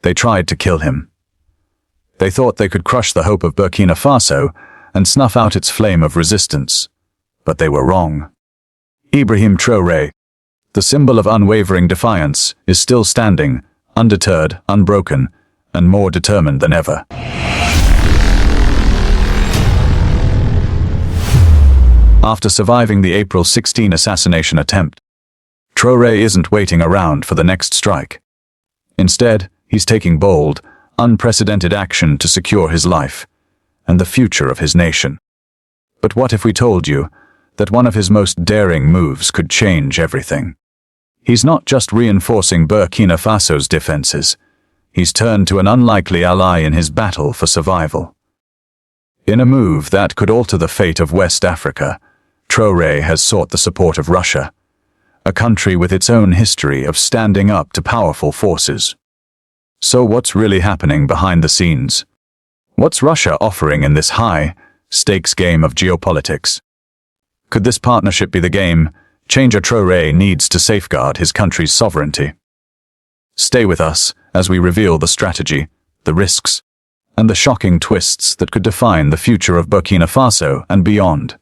They tried to kill him. They thought they could crush the hope of Burkina Faso and snuff out its flame of resistance. But they were wrong. Ibrahim Traore, the symbol of unwavering defiance, is still standing, undeterred, unbroken, and more determined than ever. After surviving the April 16 assassination attempt, Traore isn't waiting around for the next strike. Instead, he's taking bold, unprecedented action to secure his life and the future of his nation. But what if we told you that one of his most daring moves could change everything? He's not just reinforcing Burkina Faso's defenses. He's turned to an unlikely ally in his battle for survival. In a move that could alter the fate of West Africa, Traore has sought the support of Russia, a country with its own history of standing up to powerful forces. So what's really happening behind the scenes? What's Russia offering in this high-stakes game of geopolitics? Could this partnership be the game changer Traore needs to safeguard his country's sovereignty? Stay with us as we reveal the strategy, the risks, and the shocking twists that could define the future of Burkina Faso and beyond.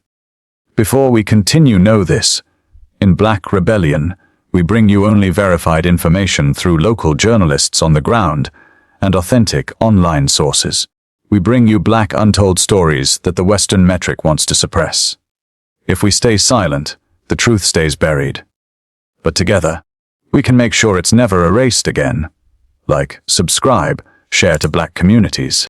Before we continue, know this: in Black Rebellion, we bring you only verified information through local journalists on the ground and authentic online sources. We bring you black untold stories that the Western metric wants to suppress. If we stay silent, the truth stays buried. But together, we can make sure it's never erased again. Like, subscribe, share to Black communities.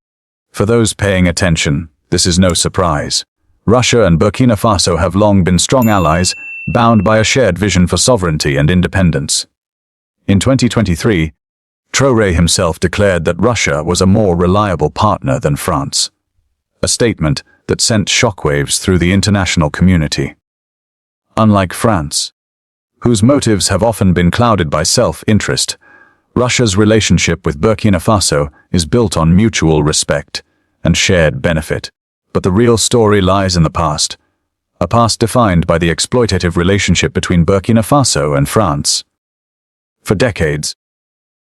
For those paying attention, this is no surprise. Russia and Burkina Faso have long been strong allies, bound by a shared vision for sovereignty and independence. In 2023, Traore himself declared that Russia was a more reliable partner than France, a statement that sent shockwaves through the international community. Unlike France, whose motives have often been clouded by self-interest, Russia's relationship with Burkina Faso is built on mutual respect and shared benefit. But the real story lies in the past, a past defined by the exploitative relationship between Burkina Faso and France. For decades,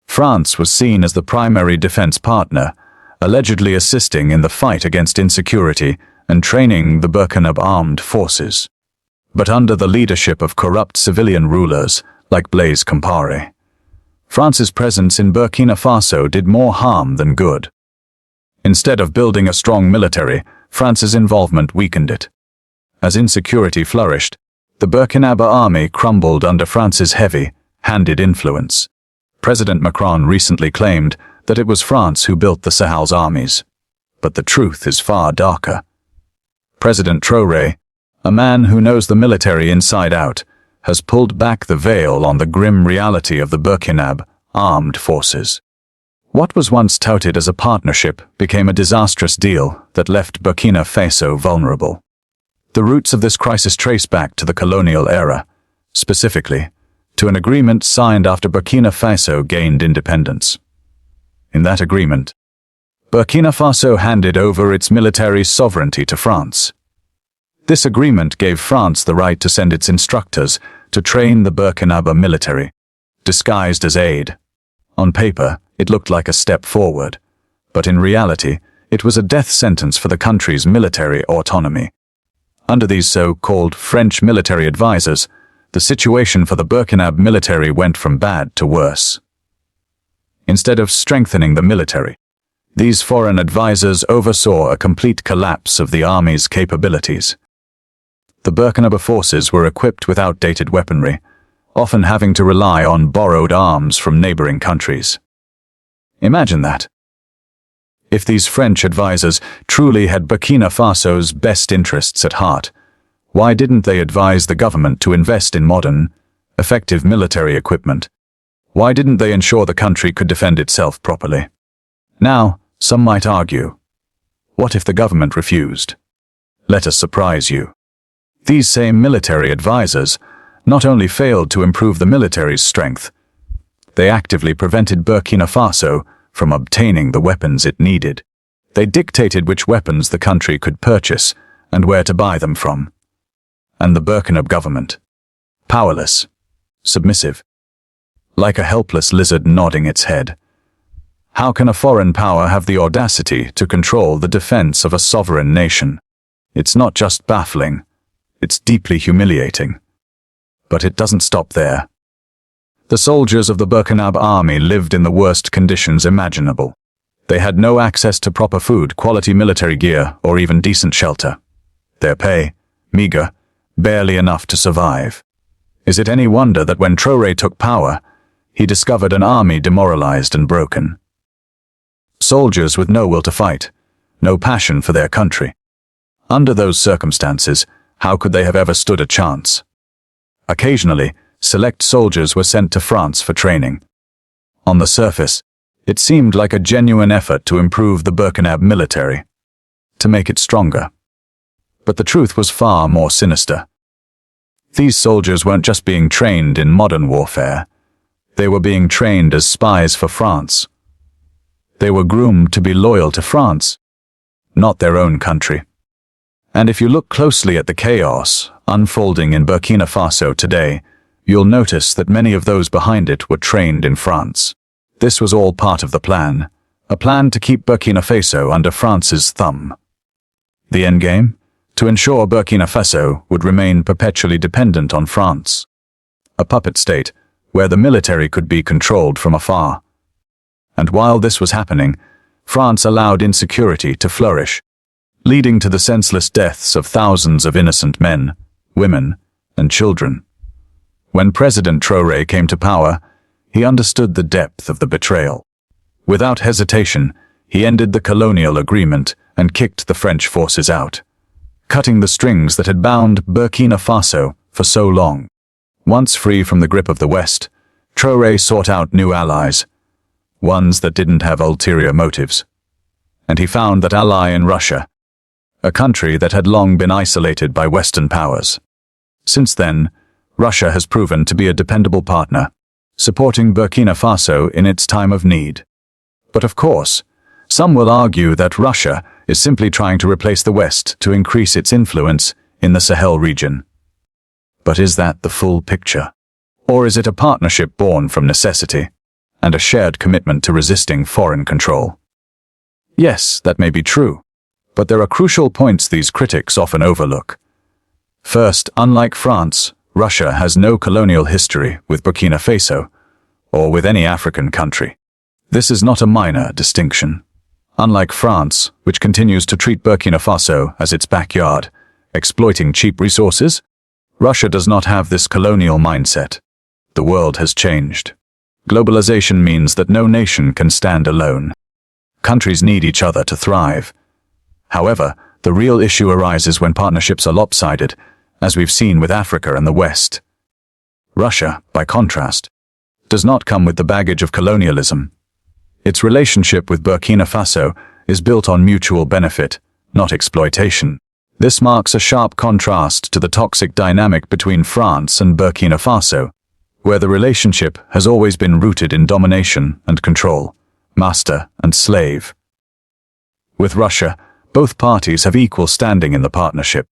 France was seen as the primary defense partner, allegedly assisting in the fight against insecurity and training the Burkina armed forces. But under the leadership of corrupt civilian rulers like Blaise Compaoré, France's presence in Burkina Faso did more harm than good. Instead of building a strong military, France's involvement weakened it. As insecurity flourished, the Burkina army crumbled under France's heavy-handed influence. President Macron recently claimed that it was France who built the Sahel's armies. But the truth is far darker. President Traore, a man who knows the military inside out, has pulled back the veil on the grim reality of the Burkina armed forces. What was once touted as a partnership became a disastrous deal that left Burkina Faso vulnerable. The roots of this crisis trace back to the colonial era, specifically to an agreement signed after Burkina Faso gained independence. In that agreement, Burkina Faso handed over its military sovereignty to France. This agreement gave France the right to send its instructors to train the Burkina military, disguised as aid. On paper, it looked like a step forward, but in reality, it was a death sentence for the country's military autonomy. Under these so-called French military advisors, the situation for the Burkina military went from bad to worse. Instead of strengthening the military, these foreign advisors oversaw a complete collapse of the army's capabilities. The Burkina forces were equipped with outdated weaponry, often having to rely on borrowed arms from neighboring countries. Imagine that. If these French advisors truly had Burkina Faso's best interests at heart, why didn't they advise the government to invest in modern, effective military equipment? Why didn't they ensure the country could defend itself properly? Now, some might argue, what if the government refused? Let us surprise you. These same military advisors not only failed to improve the military's strength, they actively prevented Burkina Faso from obtaining the weapons it needed. They dictated which weapons the country could purchase and where to buy them from. And the Burkina government, powerless, submissive, like a helpless lizard nodding its head, How can a foreign power have the audacity to control the defense of a sovereign nation? It's not just baffling, it's deeply humiliating. But it doesn't stop there. The soldiers of the Burkina army lived in the worst conditions imaginable. They had no access to proper food, quality military gear, or even decent shelter. Their pay, meager, barely enough to survive. Is it any wonder that when Traore took power, he discovered an army demoralized and broken? Soldiers with no will to fight, no passion for their country. Under those circumstances, how could they have ever stood a chance? Occasionally, select soldiers were sent to France for training. On the surface, it seemed like a genuine effort to improve the Burkina military, to make it stronger. But the truth was far more sinister. These soldiers weren't just being trained in modern warfare. They were being trained as spies for France. They were groomed to be loyal to France, not their own country. And if you look closely at the chaos unfolding in Burkina Faso today, you'll notice that many of those behind it were trained in France. This was all part of the plan, a plan to keep Burkina Faso under France's thumb. The endgame? To ensure Burkina Faso would remain perpetually dependent on France. A puppet state where the military could be controlled from afar. And while this was happening, France allowed insecurity to flourish, leading to the senseless deaths of thousands of innocent men, women, and children. When President Traore came to power, he understood the depth of the betrayal. Without hesitation, he ended the colonial agreement and kicked the French forces out, cutting the strings that had bound Burkina Faso for so long. Once free from the grip of the West, Traore sought out new allies, ones that didn't have ulterior motives. And he found that ally in Russia, a country that had long been isolated by Western powers. Since then, Russia has proven to be a dependable partner, supporting Burkina Faso in its time of need. But of course, some will argue that Russia is simply trying to replace the West to increase its influence in the Sahel region. But is that the full picture? Or is it a partnership born from necessity and a shared commitment to resisting foreign control? Yes, that may be true, but there are crucial points these critics often overlook. First, unlike France, Russia has no colonial history with Burkina Faso or with any African country. This is not a minor distinction. Unlike France, which continues to treat Burkina Faso as its backyard, exploiting cheap resources, Russia does not have this colonial mindset. The world has changed. Globalization means that no nation can stand alone. Countries need each other to thrive. However, the real issue arises when partnerships are lopsided, as we've seen with Africa and the West. Russia, by contrast, does not come with the baggage of colonialism. Its relationship with Burkina Faso is built on mutual benefit, not exploitation. This marks a sharp contrast to the toxic dynamic between France and Burkina Faso, where the relationship has always been rooted in domination and control, master and slave. With Russia, both parties have equal standing in the partnership,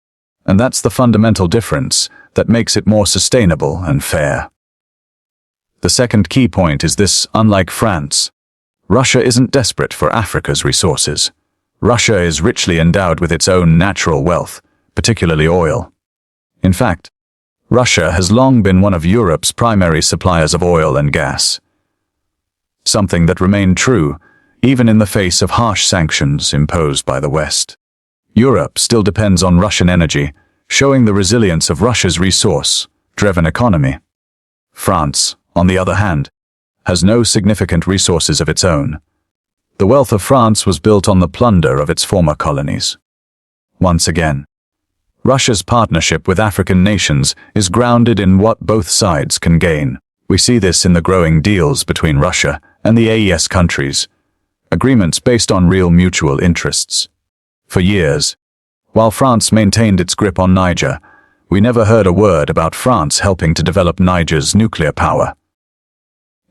and that's the fundamental difference that makes it more sustainable and fair. The second key point is this: unlike France, Russia isn't desperate for Africa's resources. Russia is richly endowed with its own natural wealth, particularly oil. In fact, Russia has long been one of Europe's primary suppliers of oil and gas, something that remained true even in the face of harsh sanctions imposed by the West. Europe still depends on Russian energy, showing the resilience of Russia's resource-driven economy. France, on the other hand, has no significant resources of its own. The wealth of France was built on the plunder of its former colonies. Once again, Russia's partnership with African nations is grounded in what both sides can gain. We see this in the growing deals between Russia and the AES countries, agreements based on real mutual interests. For years, while France maintained its grip on Niger, we never heard a word about France helping to develop Niger's nuclear power.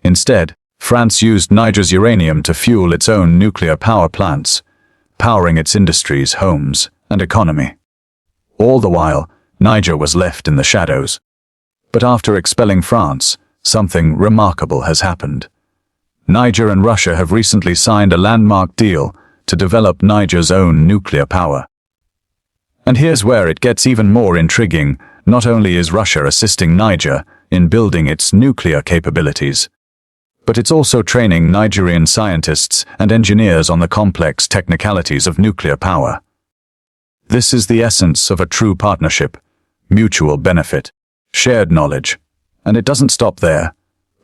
Instead, France used Niger's uranium to fuel its own nuclear power plants, powering its industries, homes, and economy. All the while, Niger was left in the shadows. But after expelling France, something remarkable has happened. Niger and Russia have recently signed a landmark deal to develop Niger's own nuclear power. And here's where it gets even more intriguing. Not only is Russia assisting Niger in building its nuclear capabilities, but it's also training Nigerian scientists and engineers on the complex technicalities of nuclear power. This is the essence of a true partnership: mutual benefit, shared knowledge. And it doesn't stop there.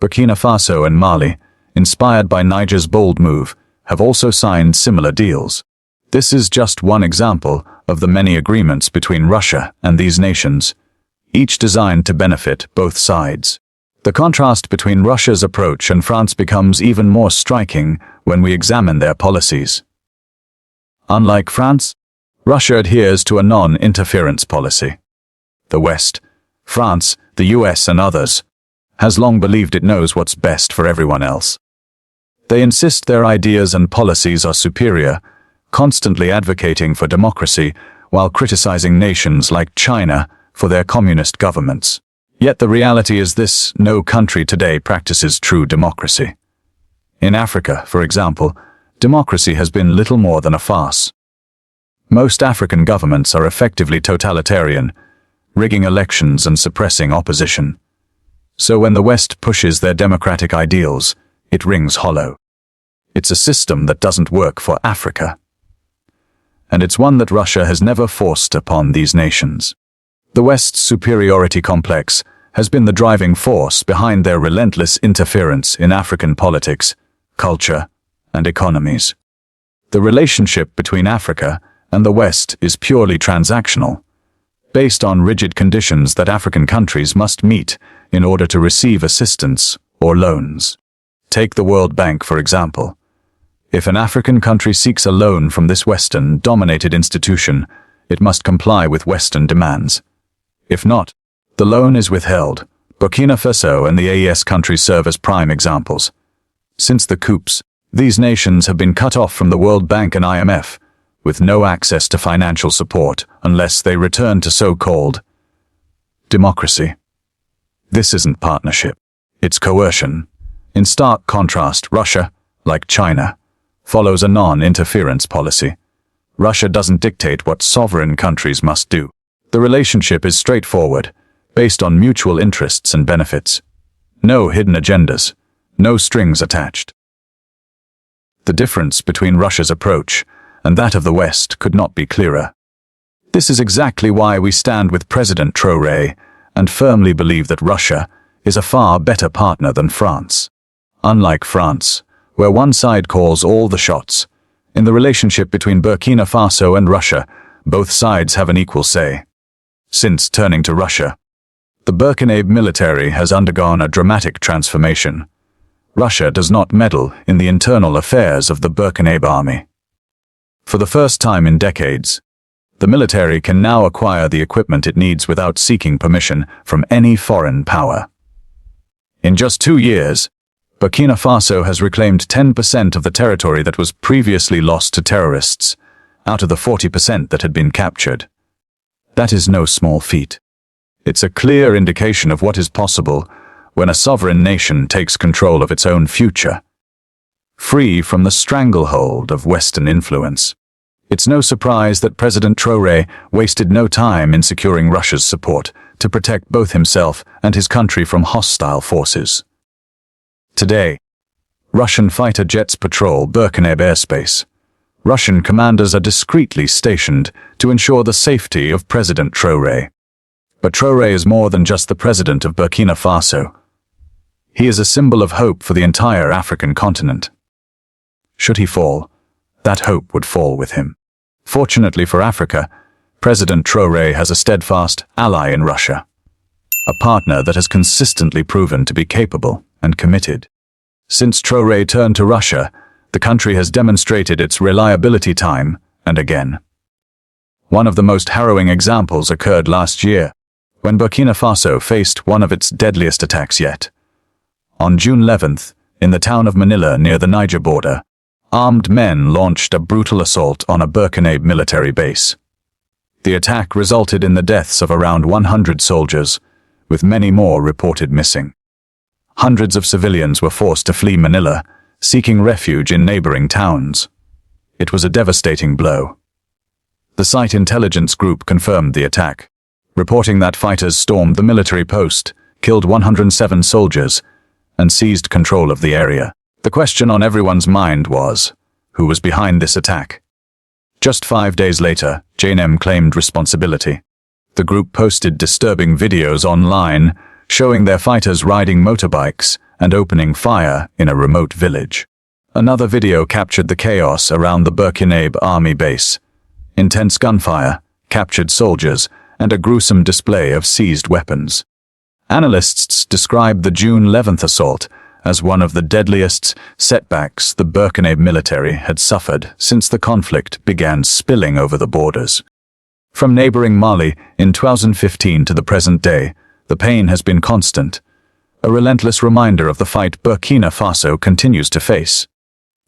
Burkina Faso and Mali, inspired by Niger's bold move, have also signed similar deals. This is just one example of the many agreements between Russia and these nations, each designed to benefit both sides. The contrast between Russia's approach and France becomes even more striking when we examine their policies. Unlike France, Russia adheres to a non-interference policy. The West, France, the US and others, has long believed it knows what's best for everyone else. They insist their ideas and policies are superior, constantly advocating for democracy while criticizing nations like China for their communist governments. Yet the reality is this: no country today practices true democracy. In Africa, for example, democracy has been little more than a farce. Most African governments are effectively totalitarian, rigging elections and suppressing opposition. So when the West pushes their democratic ideals, it rings hollow. It's a system that doesn't work for Africa. And it's one that Russia has never forced upon these nations. The West's superiority complex has been the driving force behind their relentless interference in African politics, culture, and economies. The relationship between Africa and the West is purely transactional, based on rigid conditions that African countries must meet in order to receive assistance or loans. Take the World Bank, for example. If an African country seeks a loan from this Western-dominated institution, it must comply with Western demands. If not, the loan is withheld. Burkina Faso and the AES countries serve as prime examples. Since the coups, these nations have been cut off from the World Bank and IMF, with no access to financial support unless they return to so-called democracy. This isn't partnership, it's coercion. In stark contrast, Russia, like China, follows a non-interference policy. Russia doesn't dictate what sovereign countries must do. The relationship is straightforward, based on mutual interests and benefits. No hidden agendas, no strings attached. The difference between Russia's approach and that of the West could not be clearer. This is exactly why we stand with President Traore and firmly believe that Russia is a far better partner than France. Unlike France, where one side calls all the shots, in the relationship between Burkina Faso and Russia, both sides have an equal say. Since turning to Russia, the Burkina military has undergone a dramatic transformation. Russia does not meddle in the internal affairs of the Burkina army. For the first time in decades, the military can now acquire the equipment it needs without seeking permission from any foreign power. In just 2 years, Burkina Faso has reclaimed 10% of the territory that was previously lost to terrorists, out of the 40% that had been captured. That is no small feat. It's a clear indication of what is possible when a sovereign nation takes control of its own future, free from the stranglehold of Western influence. It's no surprise that President Traore wasted no time in securing Russia's support to protect both himself and his country from hostile forces. Today, Russian fighter jets patrol Burkina airspace. Russian commanders are discreetly stationed to ensure the safety of President Traore. But Traore is more than just the president of Burkina Faso. He is a symbol of hope for the entire African continent. Should he fall, that hope would fall with him. Fortunately for Africa, President Traore has a steadfast ally in Russia, a partner that has consistently proven to be capable and committed. Since Traore turned to Russia, the country has demonstrated its reliability time and again. One of the most harrowing examples occurred last year, when Burkina Faso faced one of its deadliest attacks yet. On June 11th, in the town of Manila near the Niger border, armed men launched a brutal assault on a Burkina military base. The attack resulted in the deaths of around 100 soldiers, with many more reported missing. Hundreds of civilians were forced to flee Manila, seeking refuge in neighboring towns. It was a devastating blow. The site intelligence group confirmed the attack, reporting that fighters stormed the military post, killed 107 soldiers, and seized control of the area. The question on everyone's mind was, who was behind this attack? Just 5 days later, JNM claimed responsibility. The group posted disturbing videos online, showing their fighters riding motorbikes and opening fire in a remote village. Another video captured the chaos around the Burkina army base. Intense gunfire, captured soldiers, and a gruesome display of seized weapons. Analysts described the June 11th assault as one of the deadliest setbacks the Burkina military had suffered since the conflict began spilling over the borders. From neighboring Mali in 2015 to the present day, the pain has been constant, a relentless reminder of the fight Burkina Faso continues to face.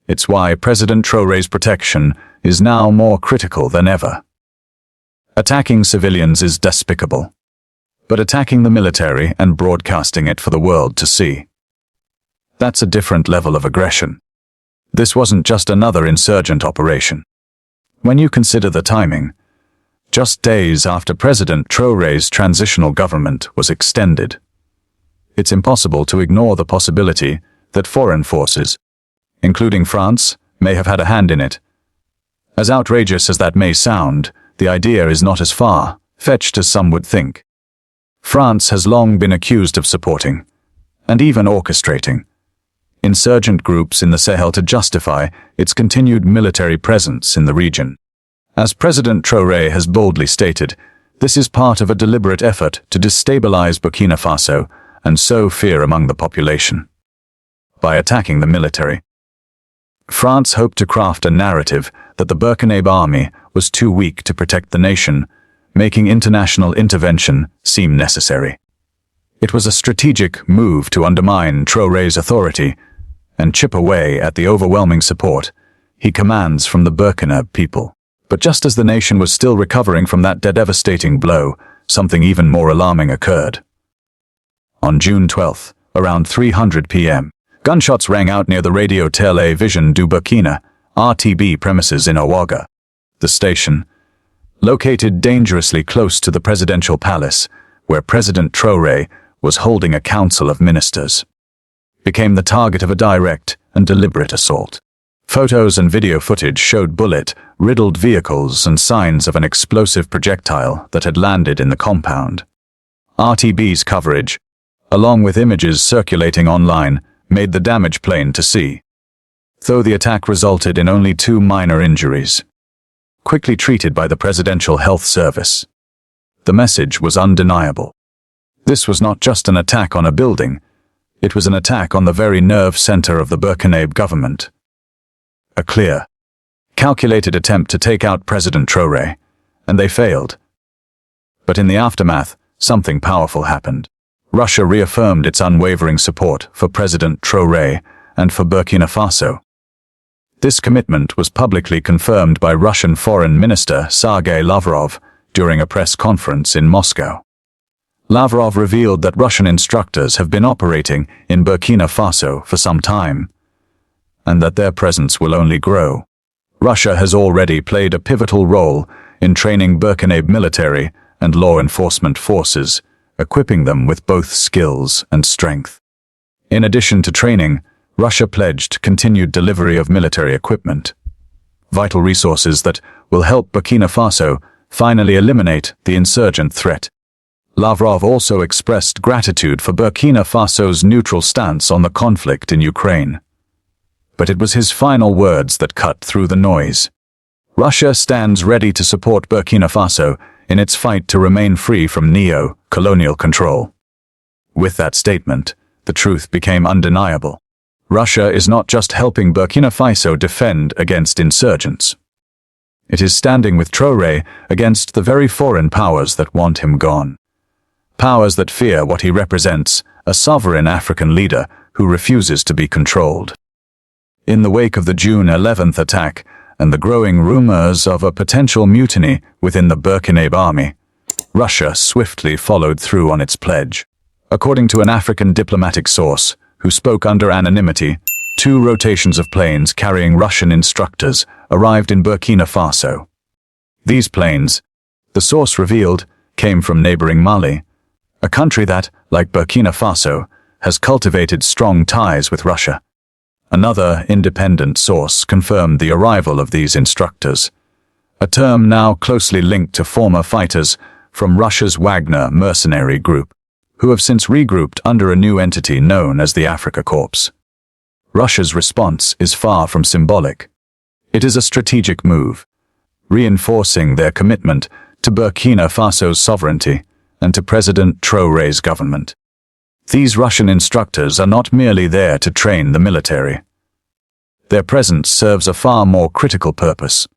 It's why President Traore's protection is now more critical than ever. Attacking civilians is despicable, but attacking the military and broadcasting it for the world to see, that's a different level of aggression. This wasn't just another insurgent operation. When you consider the timing, just days after President Traore's transitional government was extended, it's impossible to ignore the possibility that foreign forces, including France, may have had a hand in it. As outrageous as that may sound, the idea is not as far-fetched as some would think. France has long been accused of supporting, and even orchestrating, insurgent groups in the Sahel to justify its continued military presence in the region. As President Traore has boldly stated, this is part of a deliberate effort to destabilize Burkina Faso and sow fear among the population. By attacking the military, France hoped to craft a narrative that the Burkina army was too weak to protect the nation, making international intervention seem necessary. It was a strategic move to undermine Traore's authority and chip away at the overwhelming support he commands from the Burkina people. But just as the nation was still recovering from that devastating blow, something even more alarming occurred. On June 12th, around 3:00 p.m., gunshots rang out near the Radio Télévision du Burkina, RTB premises in Ouaga. The station, located dangerously close to the presidential palace, where President Traore was holding a council of ministers, became the target of a direct and deliberate assault. Photos and video footage showed bullet-riddled vehicles and signs of an explosive projectile that had landed in the compound. RTB's coverage, along with images circulating online, made the damage plain to see, though the attack resulted in only 2 minor injuries, quickly treated by the Presidential Health Service. The message was undeniable. This was not just an attack on a building, it was an attack on the very nerve center of the Burkina government. A clear, calculated attempt to take out President Traore, and they failed. But in the aftermath, something powerful happened. Russia reaffirmed its unwavering support for President Traore and for Burkina Faso. This commitment was publicly confirmed by Russian Foreign Minister Sergei Lavrov during a press conference in Moscow. Lavrov revealed that Russian instructors have been operating in Burkina Faso for some time, and that their presence will only grow. Russia has already played a pivotal role in training Burkina military and law enforcement forces, equipping them with both skills and strength. In addition to training, Russia pledged continued delivery of military equipment, vital resources that will help Burkina Faso finally eliminate the insurgent threat. Lavrov also expressed gratitude for Burkina Faso's neutral stance on the conflict in Ukraine. But it was his final words that cut through the noise. Russia stands ready to support Burkina Faso in its fight to remain free from neo-colonial control. With that statement, the truth became undeniable. Russia is not just helping Burkina Faso defend against insurgents. It is standing with Traore against the very foreign powers that want him gone. Powers that fear what he represents, a sovereign African leader who refuses to be controlled. In the wake of the June 11th attack and the growing rumors of a potential mutiny within the Burkina army, Russia swiftly followed through on its pledge. According to an African diplomatic source who spoke under anonymity, 2 rotations of planes carrying Russian instructors arrived in Burkina Faso. These planes, the source revealed, came from neighboring Mali, a country that, like Burkina Faso, has cultivated strong ties with Russia. Another independent source confirmed the arrival of these instructors, a term now closely linked to former fighters from Russia's Wagner mercenary group, who have since regrouped under a new entity known as the Africa Corps. Russia's response is far from symbolic. It is a strategic move, reinforcing their commitment to Burkina Faso's sovereignty and to President Traore's government. These Russian instructors are not merely there to train the military. Their presence serves a far more critical purpose: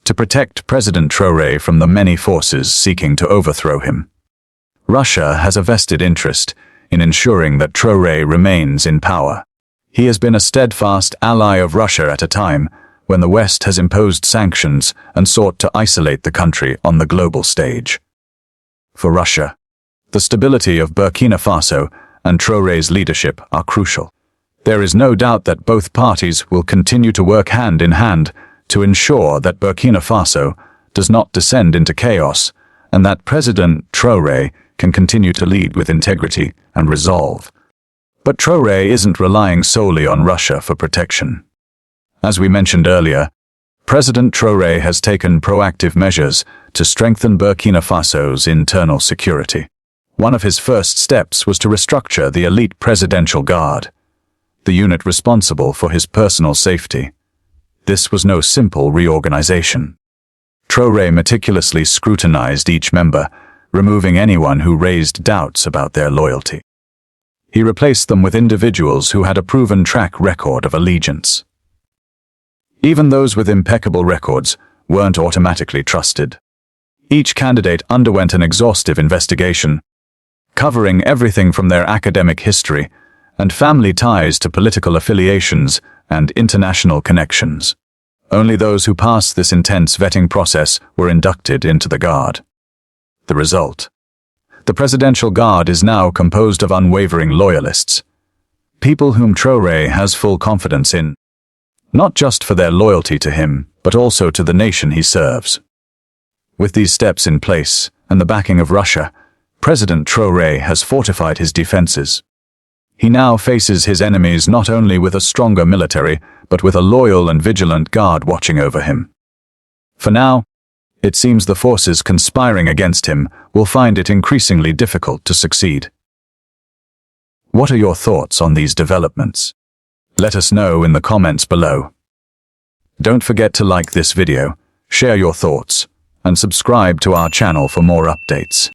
to protect President Traore from the many forces seeking to overthrow him. Russia has a vested interest in ensuring that Traore remains in power. He has been a steadfast ally of Russia at a time when the West has imposed sanctions and sought to isolate the country on the global stage. For Russia, the stability of Burkina Faso and Traore's leadership are crucial. There is no doubt that both parties will continue to work hand in hand to ensure that Burkina Faso does not descend into chaos and that President Traore can continue to lead with integrity and resolve. But Traore isn't relying solely on Russia for protection. As we mentioned earlier, President Traore has taken proactive measures to strengthen Burkina Faso's internal security. One of his first steps was to restructure the elite Presidential Guard, the unit responsible for his personal safety. This was no simple reorganization. Traore meticulously scrutinized each member, removing anyone who raised doubts about their loyalty. He replaced them with individuals who had a proven track record of allegiance. Even those with impeccable records weren't automatically trusted. Each candidate underwent an exhaustive investigation, covering everything from their academic history and family ties to political affiliations and international connections. Only those who passed this intense vetting process were inducted into the Guard. The result: the Presidential Guard is now composed of unwavering loyalists, people whom Traore has full confidence in, not just for their loyalty to him, but also to the nation he serves. With these steps in place and the backing of Russia, President Traore has fortified his defenses. He now faces his enemies not only with a stronger military, but with a loyal and vigilant guard watching over him. For now, it seems the forces conspiring against him will find it increasingly difficult to succeed. What are your thoughts on these developments? Let us know in the comments below. Don't forget to like this video, share your thoughts, and subscribe to our channel for more updates.